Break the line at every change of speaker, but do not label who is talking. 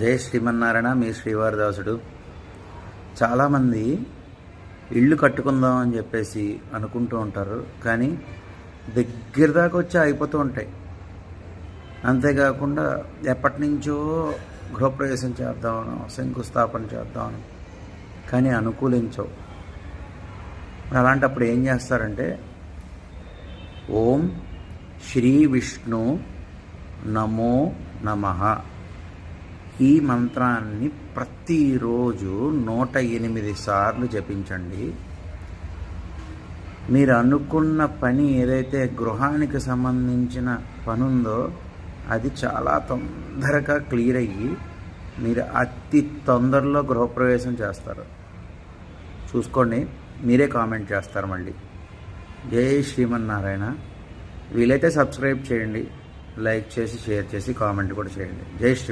జై శ్రీమన్నారాయణ. మీ శ్రీవారదాసుడు. చాలామంది ఇల్లు కట్టుకుందాం అని చెప్పేసి అనుకుంటూ ఉంటారు, కానీ దగ్గర దాకా వచ్చి అయిపోతూ ఉంటాయి. అంతేకాకుండా ఎప్పటి నుంచో గృహప్రవేశం చేద్దామను, శంకుస్థాపన చేద్దామను, కానీ అనుకూలించవు. అలాంటప్పుడు ఏం చేస్తారంటే, ఓం శ్రీ విష్ణు నమో నమః ఈ మంత్రాన్ని ప్రతిరోజు 108 సార్లు జపించండి. మీరు అనుకున్న పని ఏదైతే గృహానికి సంబంధించిన పని ఉందో అది చాలా తొందరగా క్లియర్ అయ్యి మీరు అతి తొందరలో గృహప్రవేశం చేస్తారు. చూసుకోండి, మీరే కామెంట్ చేస్తారు మళ్ళీ. జై శ్రీమన్నారాయణ. వీలైతే సబ్స్క్రైబ్ చేయండి, లైక్ చేసి షేర్ చేసి కామెంట్ కూడా చేయండి. జై శ్రీ